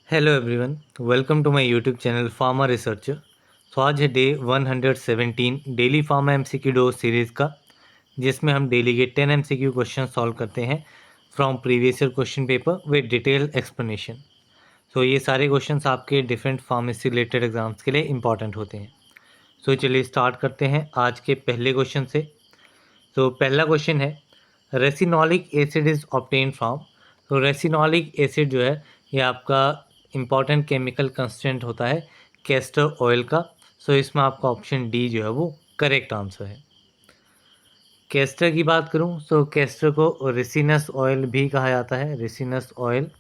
Hello everyone, welcome to my YouTube channel pharma researcher. तो आज है डे 117 डेली फार्मा एमसीक्यू डो series का, जिसमें हम डेली के 10 एमसीक्यू क्वेश्चन सॉल्व करते हैं from previous year question paper with detail explanation. So ये सारे क्वेश्चंस आपके डिफरेंट फार्मेसी रिलेटेड एग्जाम्स के लिए इंपॉर्टेंट होते हैं। सो चलिए स्टार्ट करते हैं आज के पहले क्वेश्चन से। तो पहला क्वेश्चन है, रेसिनोलिक एसिड इज ऑब्टेन फ्रॉम। तो रेसिनोलिक एसिड जो है ये आपका इम्पॉर्टेंट केमिकल कंस्टिट्यूएंट होता है कैस्टर ऑयल का। सो इसमें आपका ऑप्शन डी जो है वो करेक्ट आंसर है। कैस्टर की बात करूं तो कैस्टर को रेसिनस ऑयल भी कहा जाता है, रेसिनस ऑयल।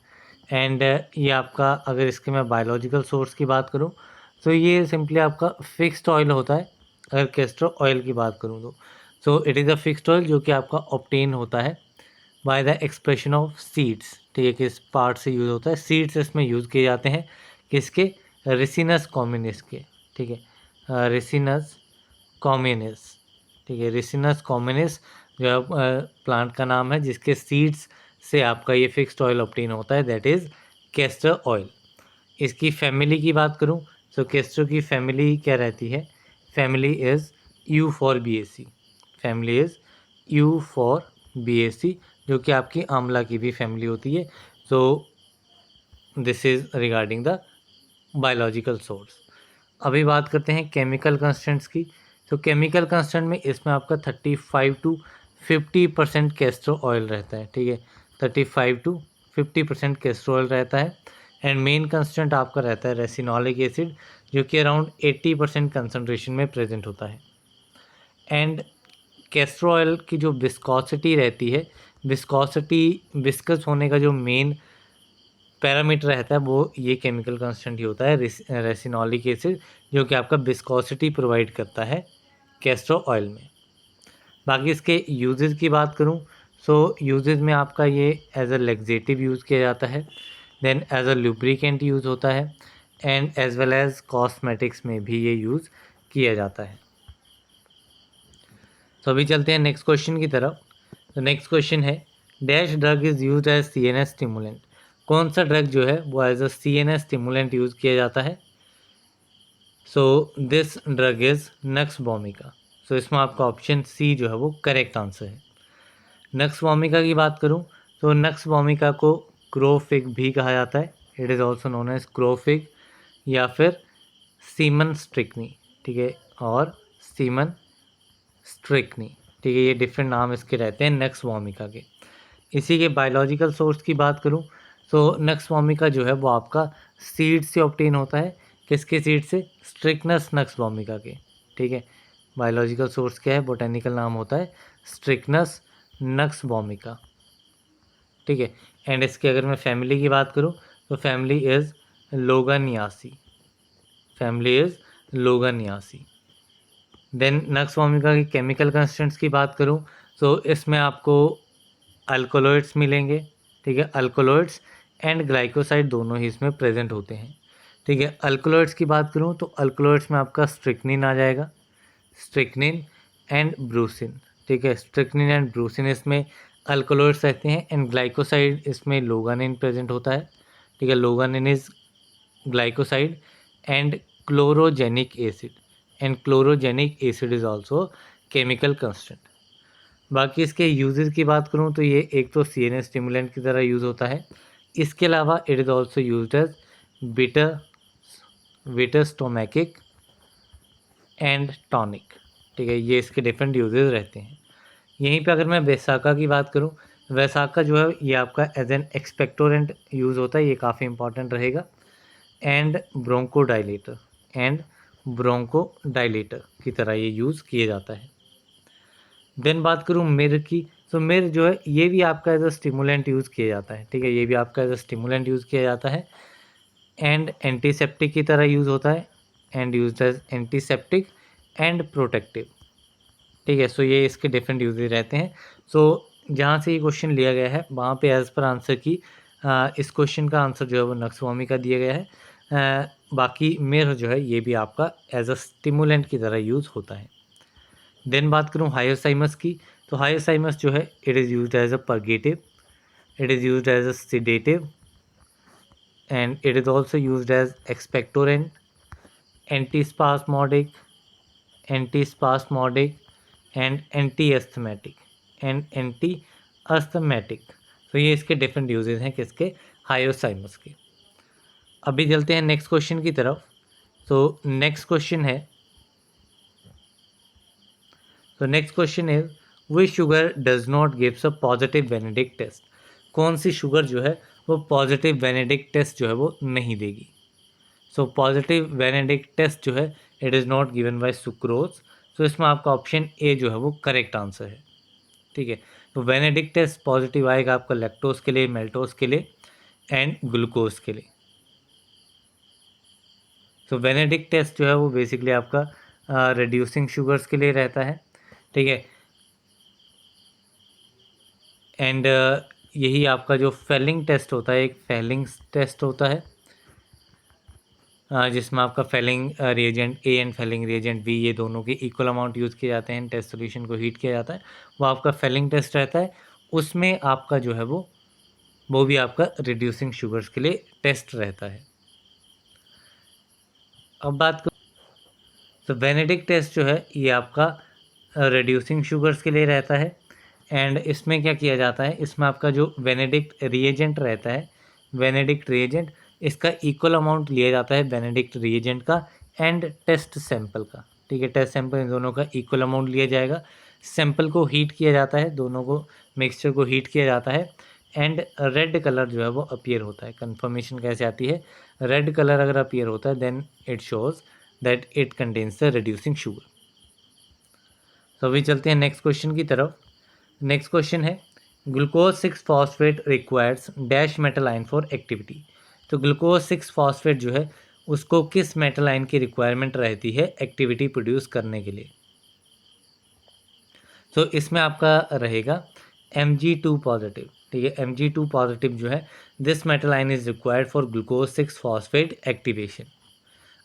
एंड ये आपका, अगर इसके मैं बायोलॉजिकल सोर्स की बात करूं तो ये सिंपली आपका फिक्स्ड ऑयल होता है। अगर कैस्टर ऑयल की बात करूं तो so it is a fixed oil जो कि आपका ऑब्टेन होता है by the expression of seeds. ठीक है, किस पार्ट से यूज़ होता है? सीड्स इसमें यूज़ किए जाते हैं, किसके? रेसिनस कॉम्युनिस के। ठीक है, रेसिनस कॉम्युनिस। ठीक है, रेसिनस कॉम्युनिस जो प्लांट का नाम है जिसके सीड्स से आपका ये फिक्स्ड ऑयल ऑब्टेन होता है, दैट इज़ कैस्टर ऑयल। इसकी फैमिली की बात करूं तो कैस्टर की फैमिली क्या रहती है? Family is euphorbiaceae. Family is euphorbiaceae, जो कि आपकी आंवला की भी फैमिली होती है। So this is regarding the biological source. अभी बात करते हैं केमिकल कंस्टेंट्स की। तो केमिकल कंस्टेंट में इसमें आपका 35 टू 50% कैस्टर ऑयल रहता है। ठीक है, 35 टू 50% कैस्टर ऑयल रहता है। एंड मेन कंस्टेंट आपका रहता है रेसिनोलिक एसिड, जो कि अराउंड 80% कंसनट्रेशन में प्रेजेंट होता है। एंड कैस्टर ऑयल की जो विस्कोसिटी रहती है, विस्कोसिटी, विस्कस होने का जो मेन पैरामीटर रहता है वो ये केमिकल कांस्टेंट ही होता है, रेसिनोलिक एसिड, जो कि आपका विस्कोसिटी प्रोवाइड करता है कैस्टर ऑयल में। बाकी इसके यूजेस की बात करूं सो यूजेस में आपका ये एज अ लेक्सेटिव यूज़ किया जाता है, then as a lubricant use होता है, and as well as cosmetics में भी ये यूज़ किया जाता है। तो अभी चलते हैं नेक्स्ट क्वेश्चन की तरफ। तो नेक्स्ट क्वेश्चन है, dash drug is use as C N S stimulant. कौन सा ड्रग जो है वो as a C N S stimulant use किया जाता है? So this drug is nux vomica. So इसमें आपका ऑप्शन सी जो है वो करेक्ट आंसर है। नक्स वोमिका की बात करूं तो नक्स वोमिका को क्रोफिग भी कहा जाता है, it is also known as crow fig या फिर सीमन स्ट्रिकनी। ठीक है, और सीमन स्ट्रिकनी। ठीक है, ये डिफरेंट नाम इसके रहते हैं नक्स वोमिका के। इसी के बायोलॉजिकल सोर्स की बात करूं तो नक्स वोमिका जो है वो आपका सीड से ऑब्टेन होता है। किसके सीड से? स्ट्रिकनस नक्स वोमिका के। ठीक है, बायोलॉजिकल सोर्स क्या है? बोटेनिकल नाम होता है स्ट्रिकनस नक्स वोमिका। ठीक है, एंड इसके अगर मैं फैमिली की बात करूं तो family is Loganiaceae. Family is Loganiaceae. Then nux vomica की केमिकल कंस्टेंट्स की बात करूं तो इसमें आपको अल्कोलॉइड्स मिलेंगे। ठीक है, अल्कोलॉइड्स एंड ग्लाइकोसाइड दोनों ही इसमें प्रेजेंट होते हैं। ठीक है, अल्कोलॉइड्स की बात करूं तो अल्कोलॉइड्स में आपका स्ट्रिक्निन आ जाएगा, स्ट्रिक्निन एंड ब्रूसिन। ठीक है, स्ट्रिक्निन एंड ब्रूसिन इसमें अल्कोलॉइड्स रहते हैं, एंड ग्लाइकोसाइड इसमें लोगानिन प्रेजेंट होता है। ठीक है, loganin is glycoside and chlorogenic acid, and chlorogenic acid is also chemical constant. बाकी इसके यूजेस की बात करूँ तो ये एक तो सी एन एस स्टिमुलेंट की तरह यूज़ होता है। इसके अलावा it is also use as bitter bitter stomachic and tonic. ठीक है, ये इसके डिफरेंट यूजेस रहते हैं। यहीं पे अगर मैं वैसाका की बात करूँ, वैसाका जो है ये आपका एज एन एक्सपेक्टोरेंट यूज़ होता है, ये काफ़ी इंपॉर्टेंट रहेगा। एंड ब्रोंकोडाइलेटर, एंड ब्रोंकोडाइलेटर की तरह ये यूज़ किया जाता है। देन बात करूँ मिर की, तो मिर जो है ये भी आपका एज अ स्टिमुलेंट यूज़ किया जाता है। ठीक है, ये भी आपका एज अ स्टिमुलेंट यूज़ किया जाता है, एंड एंटीसेप्टिक की तरह यूज़ होता है, and use as antiseptic and protective. ठीक है, सो ये इसके डिफरेंट यूजेज रहते हैं। सो जहाँ से ये क्वेश्चन लिया गया है वहाँ पे एज पर आंसर की इस क्वेश्चन का आंसर जो है वो नक्सवामी का दिया गया है। बाकी मिर जो है ये भी आपका एज अ स्टिमुलेंट की तरह यूज़ होता है। देन बात करूँ हायोसाइमस की, तो हायोसाइमस जो है it is use as a purgative, it is use as a sedative, and it is also used as expectorant, antispasmodic, and anti asthmatic. तो ये इसके डिफरेंट यूजेस हैं किसके, हायोसाइमस के। अभी चलते हैं नेक्स्ट क्वेश्चन की तरफ। तो next question is which sugar does not gives a positive Benedict test. कौन सी शुगर जो है वो पॉजिटिव बेनेडिक्ट टेस्ट जो है वो नहीं देगी। सो पॉजिटिव बेनेडिक्ट टेस्ट जो है it is not given by sucrose. So इसमें आपका ऑप्शन ए जो है वो करेक्ट आंसर है। ठीक है, तो बेनेडिक्ट टेस्ट पॉजिटिव आएगा आपका लैक्टोज के लिए, मेल्टोज के लिए एंड ग्लूकोज के लिए। तो बेनेडिक्ट टेस्ट जो है वो बेसिकली आपका रिड्यूसिंग शुगर्स के लिए रहता है। ठीक है, एंड यही आपका जो फेलिंग टेस्ट होता है, एक फेलिंग टेस्ट होता है जिसमें आपका Fehling reagent A and Fehling reagent B ये दोनों के इक्वल अमाउंट यूज़ किए जाते हैं, टेस्ट सोल्यूशन को हीट किया जाता है, वो आपका फेलिंग टेस्ट रहता है। उसमें आपका जो है वो भी आपका रिड्यूसिंग शुगर्स के लिए टेस्ट रहता है। अब बात कर, तो बेनेडिक्ट टेस्ट जो है ये आपका रिड्यूसिंग शुगर्स के लिए रहता है। एंड इसमें क्या किया जाता है, इसमें आपका जो बेनेडिक्ट रिएजेंट रहता है, बेनेडिक्ट रिएजेंट, इसका इक्वल अमाउंट लिया जाता है बेनेडिक्ट रिएजेंट का एंड टेस्ट सैंपल का। ठीक है, टेस्ट सैंपल इन दोनों का इक्वल अमाउंट लिया जाएगा। सैंपल को हीट किया जाता है, दोनों को मिक्सचर को हीट किया जाता है एंड रेड कलर जो है वो अपीयर होता है। कन्फर्मेशन कैसे आती है, रेड कलर अगर अपीयर होता है then it shows that it contains the reducing sugar. तो अभी चलते हैं नेक्स्ट क्वेश्चन की तरफ। नेक्स्ट क्वेश्चन है glucose 6 phosphate requires dash metal ion for activity. तो ग्लूकोज 6 फॉस्फेट जो है उसको किस मेटल आयन की रिक्वायरमेंट रहती है एक्टिविटी प्रोड्यूस करने के लिए। तो इसमें आपका रहेगा Mg2 पॉजिटिव। ठीक है, Mg2 पॉजिटिव जो है this metal ion is required for glucose 6 phosphate activation.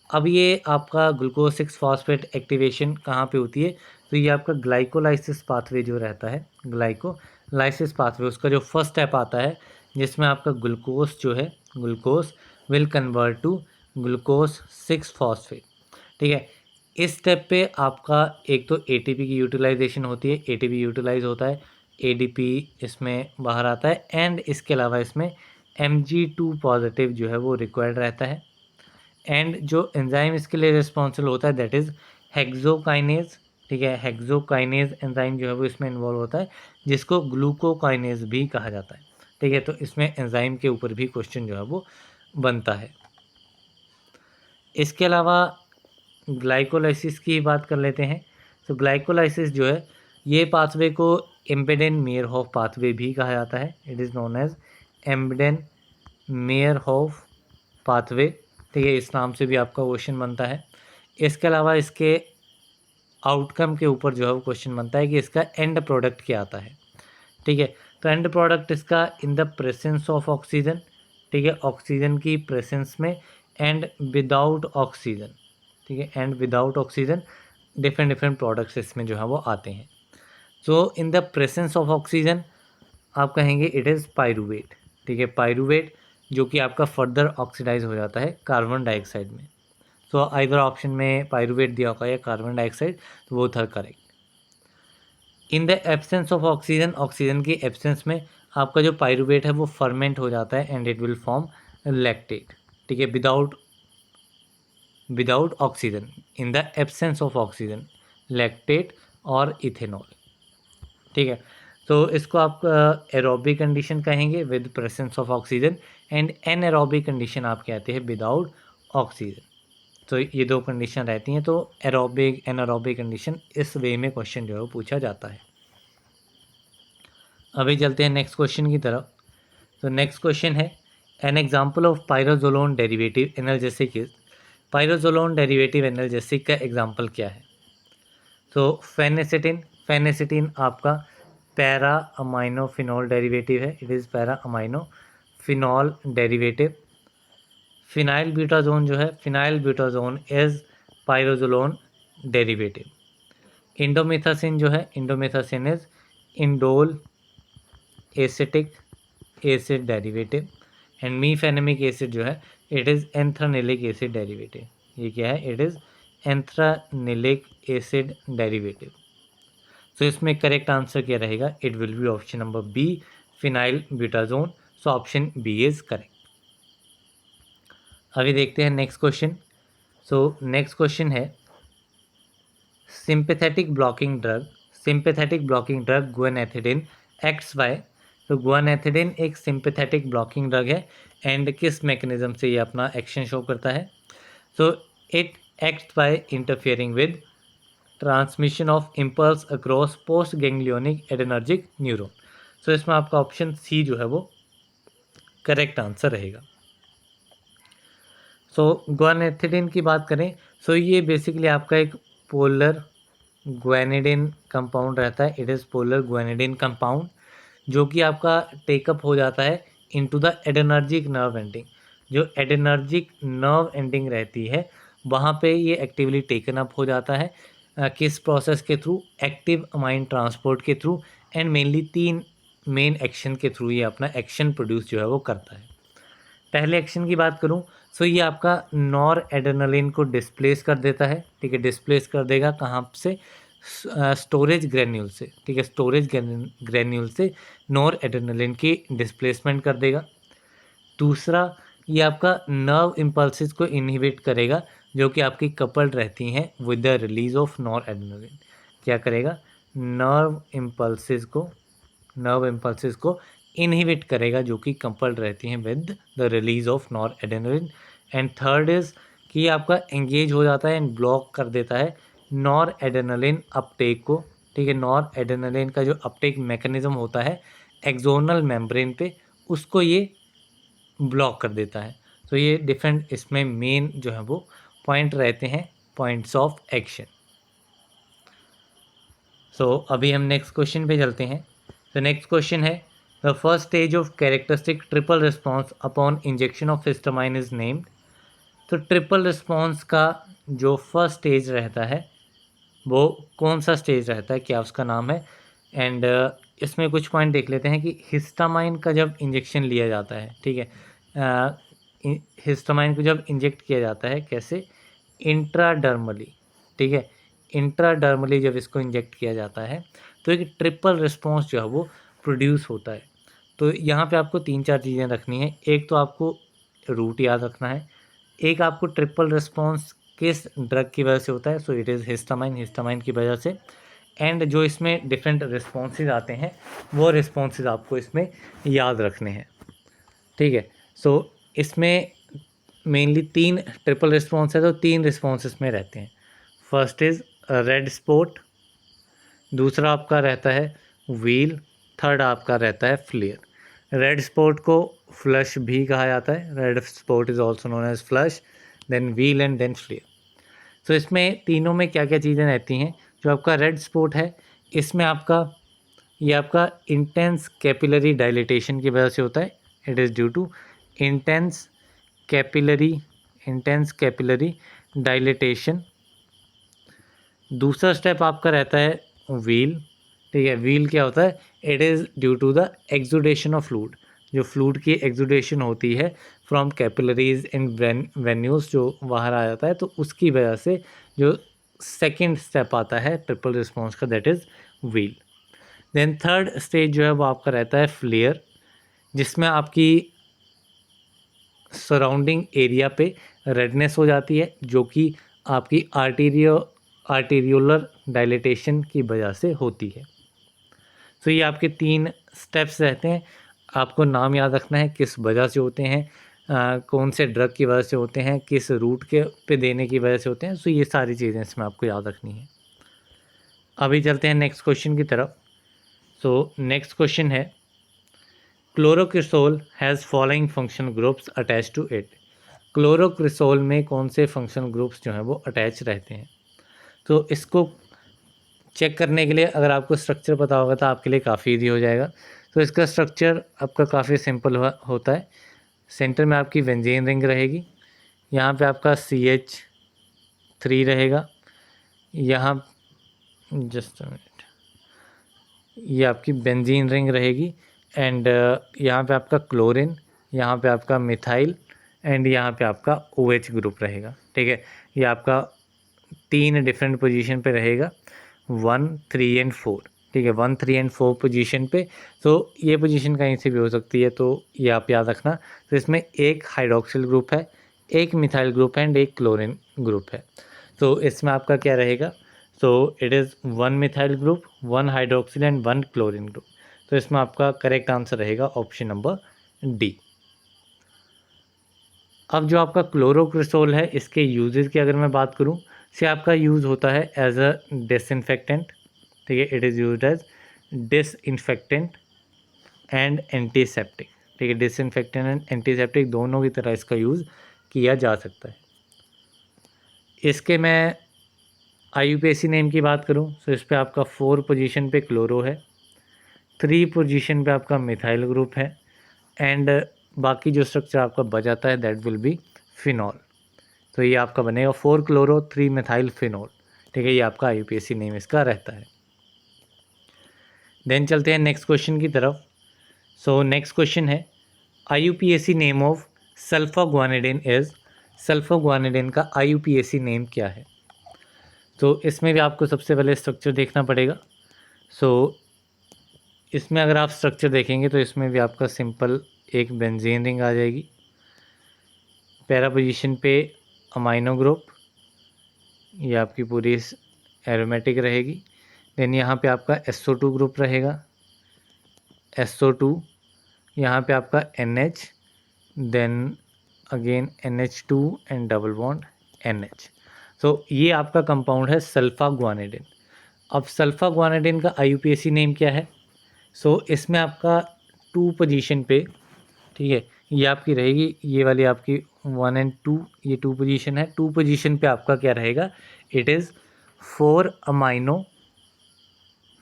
अब ये आपका ग्लूकोज 6 फॉस्फेट एक्टिवेशन कहाँ पे होती है, तो ये आपका ग्लाइकोलाइसिस पाथवे जो रहता है, ग्लाइकोलाइसिस पाथवे, उसका जो फर्स्ट स्टेप आता है जिसमें आपका ग्लूकोज जो है, glucose will convert to glucose 6 phosphate. ठीक है, इस स्टेप पे आपका एक तो एटीपी की यूटिलाइजेशन होती है, एटीपी यूटिलाइज होता है, एडीपी इसमें बाहर आता है एंड इसके अलावा इसमें Mg2 पॉजिटिव जो है वो रिक्वायर्ड रहता है। एंड जो एंजाइम इसके लिए रिस्पॉन्सिबल होता है दैट इज़ हेक्सोकाइनेज। ठीक है, हेक्सोकाइनेज एंजाइम जो है वो इसमें इन्वॉल्व होता है जिसको ग्लूकोकाइनेज भी कहा जाता है। ठीक है, तो इसमें एंजाइम के ऊपर भी क्वेश्चन जो है वो बनता है। इसके अलावा ग्लाइकोलाइसिस की बात कर लेते हैं। तो ग्लाइकोलाइसिस जो है ये पाथवे को एम्बेडेन मेयरहॉफ पाथवे भी कहा जाता है। It is known as Embden Meyerhof pathway. ठीक है, इस नाम से भी आपका क्वेश्चन बनता है। इसके अलावा इसके आउटकम के ऊपर जो है वो क्वेश्चन बनता है कि इसका एंड प्रोडक्ट क्या आता है। ठीक है, तो एंड प्रोडक्ट इसका इन द प्रेजेंस ऑफ ऑक्सीजन। ठीक है, ऑक्सीजन की प्रेजेंस में एंड विदाउट ऑक्सीजन। ठीक है, and without oxygen different products इसमें जो है वो आते हैं। So in the presence of oxygen आप कहेंगे इट इज़ पायरूवेट। ठीक है, पायरूवेट जो कि आपका फर्दर ऑक्सीडाइज हो जाता है कार्बन डाइऑक्साइड में। सो आइदर ऑप्शन में पायरूवेट दिया होगा या कार्बन डाइऑक्साइड, तो वो था correct. In the absence of oxygen, oxygen की एब्सेंस में आपका जो पायरूवेट है वो फर्मेंट हो जाता है and it will form lactate. ठीक है, without oxygen, in the absence of oxygen, lactate और इथेनॉल। ठीक है, तो इसको आप एरोबिक कंडीशन कहेंगे with presence of oxygen and anaerobic condition आप कहते हैं विदाउट ऑक्सीजन। तो ये दो कंडीशन रहती हैं, तो एरोबिक एनारोबिक कंडीशन इस वे में क्वेश्चन जो है वो पूछा जाता है। अभी चलते हैं नेक्स्ट क्वेश्चन की तरफ। तो नेक्स्ट क्वेश्चन है an example of pyrazolone derivative analgesic is. Pyrazolone derivative analgesic का एग्जाम्पल क्या है। तो फेनेसिटिन आपका पैरा अमाइनो फिनॉल डेरिवेटिव है। It is para amino phenol derivative. Phenylbutazone जो है, phenylbutazone is pyrazolone derivative. Indomethacin जो है, indomethacin is indole acetic acid derivative. And mefenamic acid जो है it is anthranilic acid derivative. ये क्या है? It is anthranilic acid derivative. So इसमें करेक्ट आंसर क्या रहेगा? It will be option number B, phenylbutazone. So option B is correct. अभी देखते हैं next question. So next question है sympathetic blocking drug guanethidine acts by. तो guanethidine एक sympathetic blocking drug है एंड किस मैकेनिज्म से ये अपना एक्शन शो करता है? So it acts by interfering with transmission of impulse across post ganglionic adrenergic neuron. So इसमें आपका ऑप्शन सी जो है वो करेक्ट आंसर रहेगा। सो गुआनेथिडिन की बात करें, सो ये बेसिकली आपका एक पोलर गुआनिडिन कंपाउंड रहता है। इट इज़ पोलर गुआनिडिन कंपाउंड जो कि आपका टेकअप हो जाता है into the adrenergic nerve ending. जो एडेनर्जिक नर्व एंडिंग रहती है वहाँ पे ये एक्टिवली टेकन अप हो जाता है। किस प्रोसेस के थ्रू? एक्टिव अमाइन ट्रांसपोर्ट के through and mainly 3 main action के थ्रू ये अपना एक्शन प्रोड्यूस जो है वो करता है। पहले एक्शन की बात करूं, सो ये आपका नॉर एड्रेनलिन को डिस्प्लेस कर देता है। ठीक है, डिस्प्लेस कर देगा कहाँ से? स्टोरेज ग्रेन्यूल से। ठीक है, स्टोरेज ग्रेन्यूल से नॉर एड्रेनलिन की डिस्प्लेसमेंट कर देगा। दूसरा, ये आपका नर्व इम्पल्सिस को इनहिबिट करेगा जो कि आपकी कपल्ड रहती हैं with the release of nor adrenaline. क्या करेगा? नर्व इम्पल्सिस को इनहिबिट करेगा जो कि कपल्ड रहती हैं with the release of nor adrenaline. And third is कि आपका एंगेज हो जाता है एंड ब्लॉक कर देता है नॉर एड्रेनलिन अपटेक को। ठीक है, नॉर एड्रेनलिन का जो अपटेक मैकेनिज्म होता है एक्सोनल मेम्ब्रेन पे, उसको ये ब्लॉक कर देता है। तो ये डिफरेंट इसमें मेन जो है वो पॉइंट रहते हैं, पॉइंट्स ऑफ एक्शन। सो अभी हम नेक्स्ट क्वेश्चन पे चलते हैं। तो नेक्स्ट क्वेश्चन है the first stage of characteristic triple response upon injection of histamine is named. तो ट्रिपल रिस्पॉन्स का जो फर्स्ट स्टेज रहता है वो कौन सा स्टेज रहता है, क्या उसका नाम है? एंड इसमें कुछ पॉइंट देख लेते हैं कि हिस्टामाइन का जब इंजेक्शन लिया जाता है, ठीक है, हिस्टामाइन को जब इंजेक्ट किया जाता है कैसे? इंट्राडर्मली। ठीक है, इंट्राडर्मली जब इसको इंजेक्ट किया जाता है तो एक ट्रिपल रिस्पॉन्स जो है वो प्रोड्यूस होता है। तो यहाँ पे आपको 3-4 चीज़ें रखनी है। एक तो आपको रूट याद रखना है, एक आपको ट्रिपल रिस्पॉन्स किस ड्रग की वजह से होता है, सो इट इज़ हिस्टामाइन की वजह से। एंड जो इसमें डिफरेंट रिस्पॉन्सेज आते हैं वो रिस्पॉन्सेज आपको इसमें याद रखने हैं। ठीक है, सो इसमें मेनली 3 ट्रिपल रिस्पॉन्स है, तो 3 रिस्पॉन्स इसमें रहते हैं। फर्स्ट इज़ रेड स्पॉट, दूसरा आपका रहता है व्हील, थर्ड आपका रहता है फ्लेयर। रेड स्पॉट को फ्लश भी कहा जाता है, red spot is also known as flush, then wheal and then flare. So इसमें तीनों में क्या क्या चीज़ें रहती हैं? जो आपका रेड स्पॉट है इसमें ये आपका इंटेंस कैपिलरी डायलिटेशन की वजह से होता है। It is due to intense capillary dilatation. दूसरा स्टेप आपका रहता है व्हील। ठीक है, व्हील क्या होता है? It is due to the exudation of fluid. जो फ्लूइड की एक्सुडेशन होती है फ्रॉम कैपिलरीज एंड वेन्यूज जो बाहर आ जाता है, तो उसकी वजह से जो सेकेंड स्टेप आता है ट्रिपल रिस्पॉन्स का, that is wheal. Then third stage जो है वो आपका रहता है फ्लेयर, जिसमें आपकी सराउंडिंग एरिया पे रेडनेस हो जाती है जो कि आपकी आर्टीरियोलर डायलिटेशन की वजह से होती है। तो ये आपके 3 स्टेप्स रहते हैं, आपको नाम याद रखना है किस वजह से होते हैं, कौन से ड्रग की वजह से होते हैं, किस रूट के पे देने की वजह से होते हैं। सो ये सारी चीज़ें इसमें आपको याद रखनी है। अभी चलते हैं नेक्स्ट क्वेश्चन की तरफ। सो नेक्स्ट क्वेश्चन है chlorocresol has following function groups attach to it. Chlorocresol में कौन से फंक्शन ग्रुप्स जो हैं वो अटैच रहते हैं? तो इसको चेक करने के लिए अगर आपको स्ट्रक्चर पता होगा तो आपके लिए काफ़ी ईजी हो जाएगा। तो इसका स्ट्रक्चर आपका काफ़ी सिंपल होता है। सेंटर में आपकी बेंजीन रिंग रहेगी, यहाँ पे आपका CH3 रहेगा, यहाँ जस्ट मिनट, ये आपकी बेंजीन रिंग रहेगी एंड यहाँ पे आपका क्लोरीन, यहाँ पे आपका मिथाइल एंड यहाँ पे आपका OH ग्रुप रहेगा। ठीक है, ये आपका 3 डिफरेंट पोजीशन पे रहेगा, 1, 3 एंड 4। ठीक है, 1, 3 एंड 4 पोजीशन पे। तो ये पोजीशन कहीं से भी हो सकती है, तो ये आप याद रखना। तो इसमें एक हाइड्रोक्सिल ग्रुप है, एक मिथाइल ग्रुप है एंड एक क्लोरीन ग्रुप है। तो इसमें आपका क्या रहेगा, तो it is 1 methyl group, 1 hydroxyl and 1 chlorine group. तो इसमें आपका करेक्ट आंसर रहेगा ऑप्शन नंबर डी। अब जो आपका क्लोरोक्रिसोल है, इसके यूजेस की अगर मैं बात करूं, से आपका यूज़ होता है एज अ डिसइंफेक्टेंट। ठीक है, it is used as disinfectant and antiseptic. ठीक है, डिसइंफेक्टेंट एंड एंटीसेप्टिक दोनों की तरह इसका यूज़ किया जा सकता है। इसके मैं IUPAC नेम की बात करूं, तो इस पर आपका 4 पोजीशन पे क्लोरो है, 3 पोजीशन पे आपका मिथाइल ग्रुप है एंड बाकी जो स्ट्रक्चर आपका बचाता है दैट विल बी फिनॉल। तो ये आपका बनेगा 4 क्लोरो 3 मिथाइल फिनॉल। ठीक है, ये आपका IUPAC नेम इसका रहता है। देन चलते हैं नेक्स्ट क्वेश्चन की तरफ। सो नेक्स्ट क्वेश्चन है IUPAC नेम ऑफ सल्फाग्वानिडिन इज। सल्फाग्वानिडिन का IUPAC नेम क्या है? तो इसमें भी आपको सबसे पहले स्ट्रक्चर देखना पड़ेगा। सो इसमें अगर आप स्ट्रक्चर देखेंगे तो इसमें भी आपका सिंपल एक बेंजीन रिंग आ जाएगी, पैरा पोजीशन पे अमाइनो ग्रुप, ये आपकी पूरी एरोमेटिक रहेगी। देन यहाँ पे आपका SO2 ग्रुप रहेगा, SO2, यहाँ पे आपका NH, then again NH2 and double bond NH। तो ये आपका कंपाउंड है सल्फाग्वानिडिन। अब सल्फाग्वानिडिन का IUPAC नेम क्या है? सो इसमें आपका 2 पोजीशन पे, ठीक है, ये आपकी रहेगी, ये वाली आपकी 1 एंड 2, ये 2 पोजीशन है। 2 पोजीशन पे आपका क्या रहेगा, इट इज़ 4 अमाइनो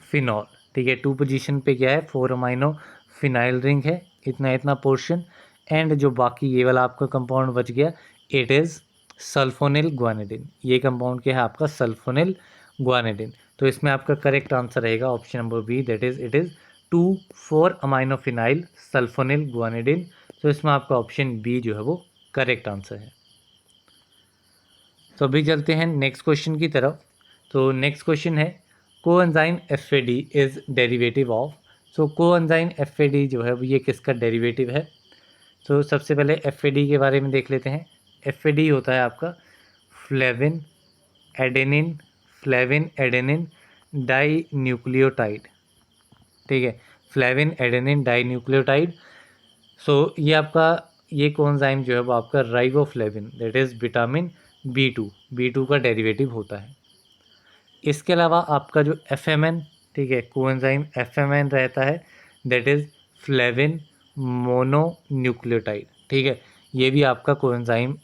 फिनॉल। ठीक है, 2 पोजीशन पे क्या है, 4 अमाइनो फिनाइल रिंग है, इतना पोर्शन। एंड जो बाकी ये वाला आपका कंपाउंड बच गया, इट इज़ सल्फोनिल ग्वानिडिन। ये कंपाउंड क्या है आपका, सल्फोनिल ग्वानिडिन। तो इसमें आपका करेक्ट आंसर रहेगा option number B, that is it is 2,4 amino phenyl sulfonyl guanidine. तो इसमें आपका ऑप्शन बी जो है वो करेक्ट आंसर है। तो अभी चलते हैं नेक्स्ट क्वेश्चन की तरफ। तो नेक्स्ट क्वेश्चन है coenzyme FAD is derivative of. So coenzyme FAD जो है वो ये किसका डेरिवेटिव है? तो सबसे पहले FAD के बारे में देख लेते हैं। FAD होता है आपका फ्लेविन एडेनिन डाई न्यूक्लियोटाइड। ठीक है, flavin adenine dinucleotide. So ये आपका ये कोएंजाइम जो है वो आपका riboflavin, that is vitamin B2 का डेरिवेटिव होता है। इसके अलावा आपका जो FMN, ठीक है, कोएंजाइम FMN रहता है, दैट इज़ फ्लेविन मोनोन्यूक्लियोटाइड। ठीक है, ये भी आपका कोएंजाइम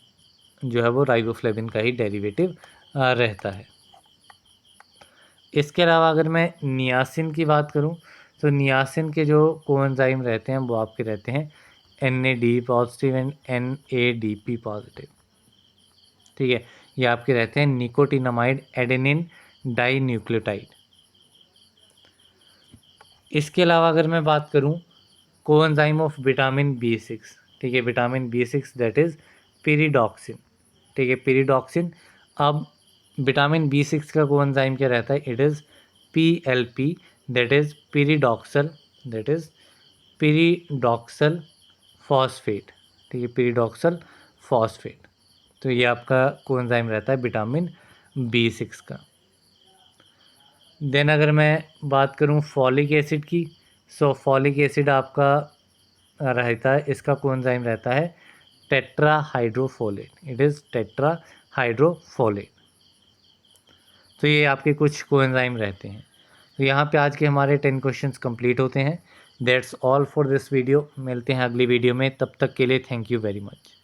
जो है वो राइबोफ्लेविन का ही डेरिवेटिव रहता है। इसके अलावा अगर मैं नियासिन की बात करूं, तो नियासिन के जो कोएंजाइम रहते हैं वो आपके रहते हैं NAD positive and NADP positive. ठीक है, ये आपके रहते हैं निकोटिनामाइड एडेनिन डाई न्यूक्लियोटाइड। इसके अलावा अगर मैं बात करूं कोएंजाइम ऑफ विटामिन B6, ठीक है, विटामिन B6 दैट इज़ पिरिडॉक्सिन। ठीक है, पिरिडॉक्सिन। अब विटामिन B6 का कोएंजाइम क्या रहता है, it is PLP, that is pyridoxal, that is pyridoxal phosphate. ठीक है, पिरिडॉक्सल फॉस्फेट। तो ये आपका कोएंजाइम रहता है विटामिन B6 का। देन अगर मैं बात करूं फॉलिक एसिड की, सो फॉलिक एसिड आपका रहता है, इसका कोएंजाइम रहता है टेट्राहाइड्रोफोलेट, इट इज़ टेट्राहाइड्रोफोलेट। तो ये आपके कुछ कोएंजाइम रहते हैं। तो यहाँ पे आज के हमारे 10 क्वेश्चंस कंप्लीट होते हैं। That's all for this video. मिलते हैं अगली वीडियो में, तब तक के लिए थैंक यू वेरी मच।